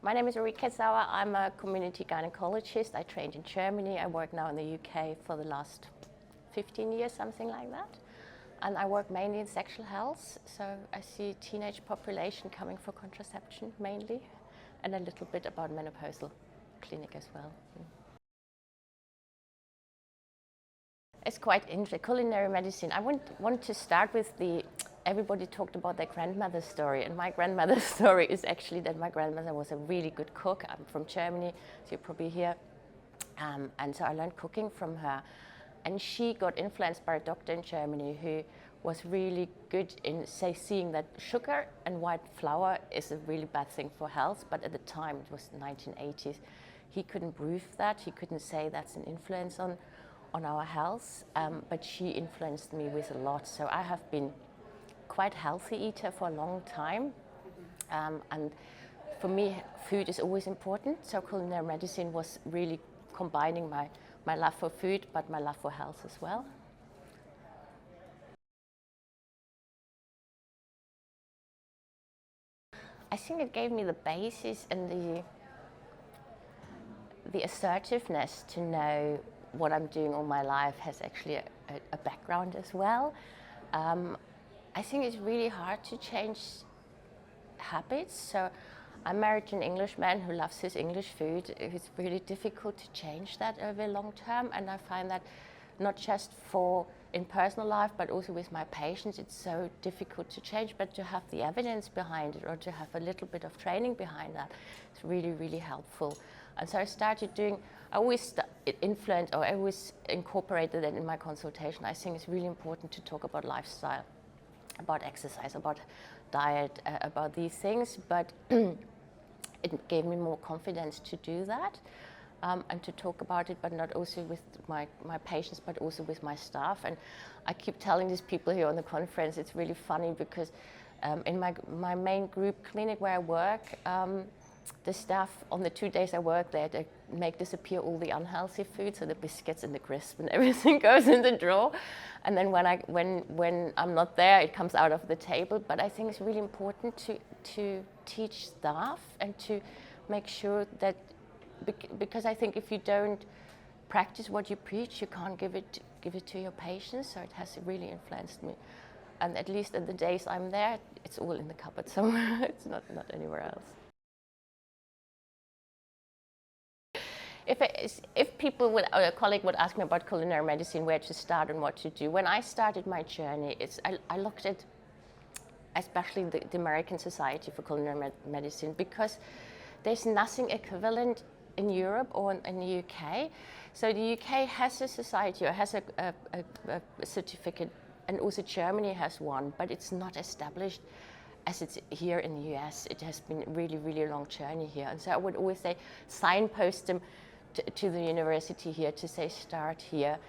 My name is Ulrike Sauer. I'm a community gynecologist. I trained in Germany. I work now in the UK for the last 15 years, something like that. And I work mainly in sexual health. So I see teenage population coming for contraception mainly, and a little bit about menopausal clinic as well. It's quite interesting. Culinary medicine. I want to start with everybody talked about their grandmother's story, and my grandmother's story is actually that my grandmother was a really good cook. I'm from Germany, so you probably hear. And so I learned cooking from her. And she got influenced by a doctor in Germany who was really good in seeing that sugar and white flour is a really bad thing for health, but at the time, it was the 1980s, he couldn't prove that. He couldn't say that's an influence on our health, but she influenced me with a lot. So I have been quite healthy eater for a long time, and for me food is always important. So culinary medicine was really combining my love for food but my love for health as well. I think it gave me the basis and the assertiveness to know what I'm doing all my life has actually a background as well. I think it's really hard to change habits. So I'm married to an Englishman who loves his English food. It's really difficult to change that over long term, and I find that not just in personal life, but also with my patients, it's so difficult to change, but to have the evidence behind it or to have a little bit of training behind that, it's really, really helpful. And so I started I always incorporated it in my consultation. I think it's really important to talk about lifestyle, about exercise, about diet, about these things, but it gave me more confidence to do that. And to talk about it, but not also with my patients, but also with my staff. And I keep telling these people here on the conference, it's really funny because in my main group clinic where I work, the staff on the 2 days I work there, they make disappear all the unhealthy food, so the biscuits and the crisps and everything goes in the drawer. And then when I'm not there, it comes out of the table. But I think it's really important to teach staff and to make sure that, because I think if you don't practice what you preach, you can't give it to your patients. So it has really influenced me. And at least in the days I'm there, it's all in the cupboard somewhere. It's not anywhere else. If a colleague would ask me about culinary medicine, where to start and what to do, when I started my journey, I looked at especially the American Society for Culinary Medicine, because there's nothing equivalent in Europe or in the UK. So the UK has a society or has a certificate, and also Germany has one, but it's not established as it's here in the US. It has been a really, really long journey here. And so I would always say signpost them to the university here to say start here.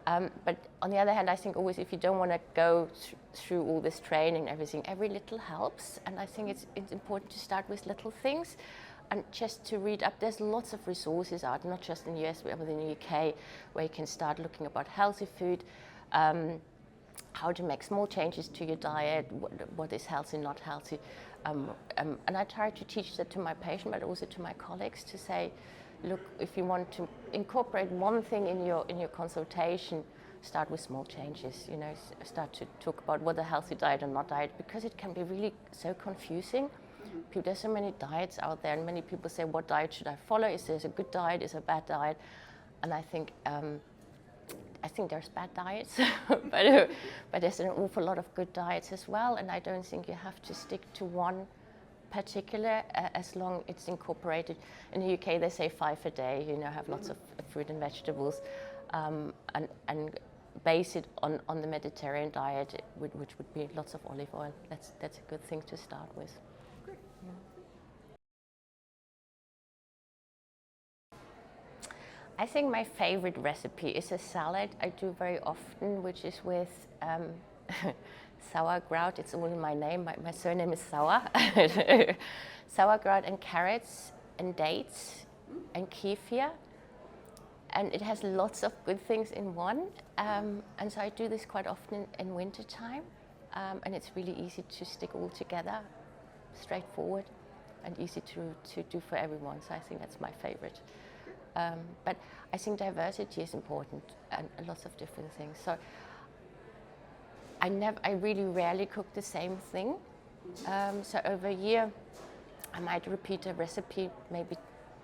But on the other hand, I think always if you don't want to go through all this training and everything, every little helps. And I think it's important to start with little things and just to read up. There's lots of resources out, not just in the US, but in the UK, where you can start looking about healthy food, how to make small changes to your diet, what is healthy, not healthy. And I try to teach that to my patient, but also to my colleagues, to say, look, if you want to incorporate one thing in your consultation, start with small changes. Start to talk about what a healthy diet and not diet, because it can be really so confusing. There's so many diets out there, and many people say, what diet should I follow? Is there a good diet? Is there a bad diet? And I think there's bad diets, but there's an awful lot of good diets as well. And I don't think you have to stick to one particular as long it's incorporated. In the UK, they say 5 a day. Have lots of fruit and vegetables, and base it on the Mediterranean diet, which would be lots of olive oil. That's a good thing to start with. I think my favorite recipe is a salad I do very often, which is with sauerkraut. It's all in my name. My surname is Sauer. Sauerkraut and carrots and dates and kefir. And it has lots of good things in one. And so I do this quite often in winter time. And it's really easy to stick all together, straightforward. and easy to do for everyone. So I think that's my favorite. But I think diversity is important and lots of different things. So I really rarely cook the same thing. So over a year, I might repeat a recipe, maybe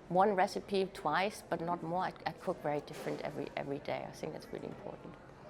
one recipe twice, but not more. I cook very different every day. I think that's really important.